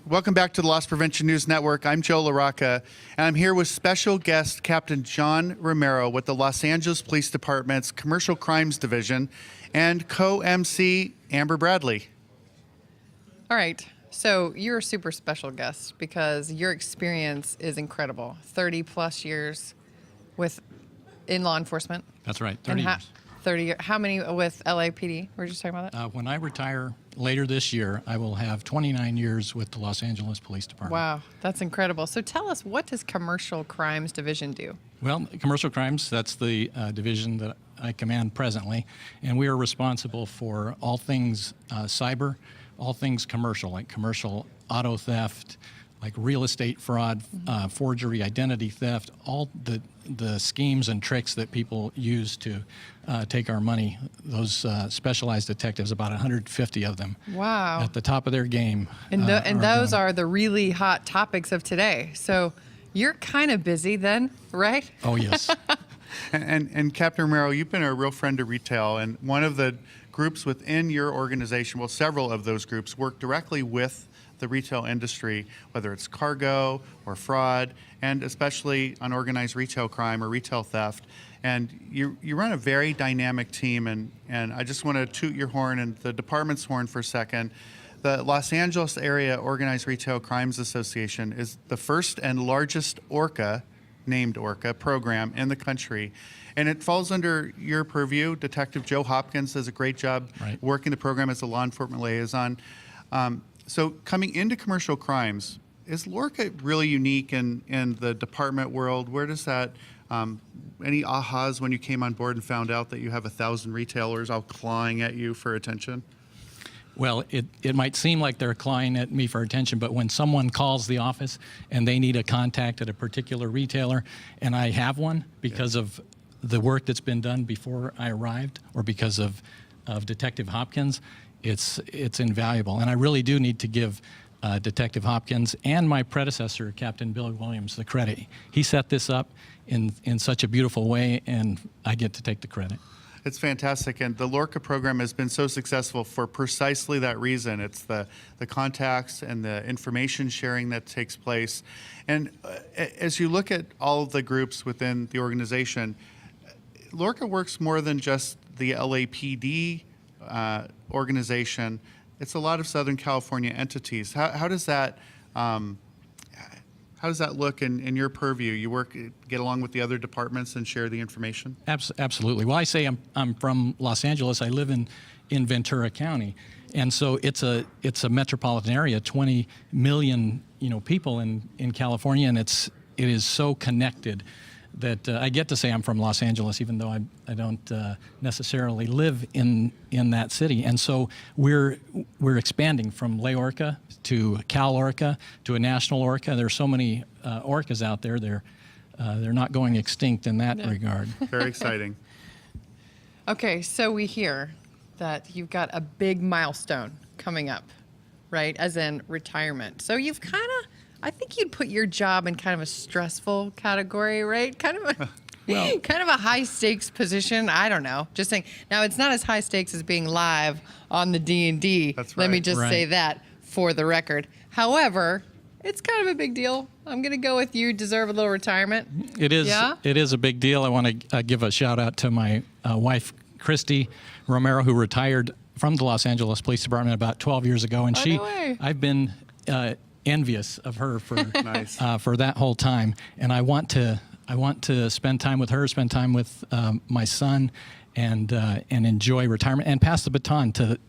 Welcome back to the Loss Prevention News Network. I'm Joe LaRocca, and I'm here with special guest Captain John Romero with the Los Angeles Police Department's Commercial Crimes Division and co-MC Amber Bradley. All right, so you're a super special guest because your experience is incredible. 30 plus years in law enforcement. That's right, 30 years. 30. How many with LAPD? We were just talking about that. When I retire later this year, I will have 29 years with the Los Angeles Police Department. Wow, that's incredible. So tell us, what does Commercial Crimes Division do? Well, Commercial Crimes, that's the division that I command presently, and we are responsible for all things cyber, all things commercial, like commercial auto theft, like real estate fraud, forgery, identity theft, all the schemes and tricks that people use to take our money. Those specialized detectives, about 150 of them. Wow. At the top of their game. And those are the really hot topics of today. So you're kind of busy then, right? Oh, yes. And Captain Romero, you've been a real friend to retail, and one of the groups within your organization, well, several of those groups work directly with the retail industry, whether it's cargo or fraud, and especially unorganized retail crime or retail theft. And you run a very dynamic team, and I just want to toot your horn and the department's horn for a second. The Los Angeles Area Organized Retail Crimes Association is the first and largest named ORCA program in the country. And it falls under your purview. Detective Joe Hopkins does a great job working the program as a law enforcement liaison. So coming into commercial crimes, is Lorca really unique in the department world? Where does that, any ahas when you came on board and found out that you have 1,000 retailers all clawing at you for attention? Well, it might seem like they're clawing at me for attention, but when someone calls the office and they need a contact at a particular retailer, and I have one because of the work that's been done before I arrived, or because of Detective Hopkins, it's invaluable. And I really do need to give Detective Hopkins and my predecessor, Captain Bill Williams, the credit. He set this up in such a beautiful way, and I get to take the credit. It's fantastic, and the Lorca program has been so successful for precisely that reason. It's the contacts and the information sharing that takes place. And as you look at all of the groups within the organization, Lorca works more than just the LAPD organization. It's a lot of Southern California entities. How does that look in your purview? You get along with the other departments and share the information? Absolutely. Well, I say I'm from Los Angeles. I live in Ventura County, and so it's a metropolitan area, 20 million people in California, and it is so connected that I get to say I'm from Los Angeles, even though I don't necessarily live in that city. And so we're expanding from Lay Orca to Cal Orca to a national Orca. There's so many orcas out there. They're not going extinct in that regard. Very exciting. Okay, so we hear that you've got a big milestone coming up, right? As in retirement. So you've I think you'd put your job in kind of a stressful category, right? Kind of a high stakes position. I don't know. Just saying. Now, it's not as high stakes as being live on the D&D. That's right. Let me just say that for the record. However, it's kind of a big deal. I'm going to go with you deserve a little retirement. It is. Yeah? It is a big deal. I want to give a shout out to my wife, Christy Romero, who retired from the Los Angeles Police Department about 12 years ago, and No way. I've been envious of her for Nice. For that whole time, and I want to spend time with her, spend time with my son, and enjoy retirement and pass the baton to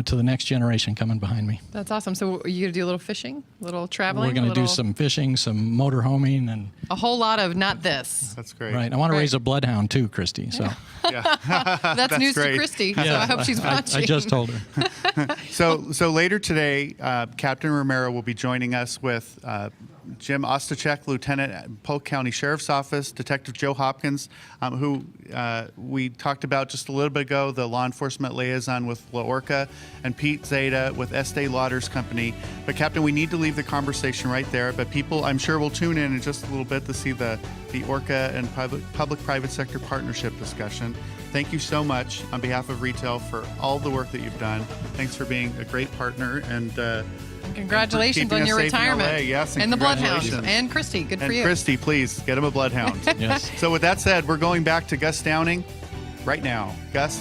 to the next generation coming behind me. That's awesome. So are you going to do a little fishing, a little traveling? We're going to do some fishing, some motorhoming, and a whole lot of not this. That's great. right. I want to raise a bloodhound too, Christy. So Yeah. That's news great. to Christy. So I hope she's watching. I just told her. So later today, Captain Romero will be joining us with Jim Ostachek, Lieutenant at Polk County Sheriff's Office, Detective Joe Hopkins, who we talked about just a little bit ago, the law enforcement liaison with La Orca, and Pete Zeta with Estee Lauder's company. But Captain, we need to leave the conversation right there. But people, I'm sure, will tune in just a little bit to see the Orca and public-private sector partnership discussion. Thank you so much on behalf of retail for all the work that you've done. Thanks for being a great partner, and Congratulations keeping on us your safe in LA. retirement. Yes, and the Bloodhounds. congratulations. And Christy, good for And you. Christy, please get him a bloodhound. Yes. So with that said, we're going back to Gus Downing right now. Gus?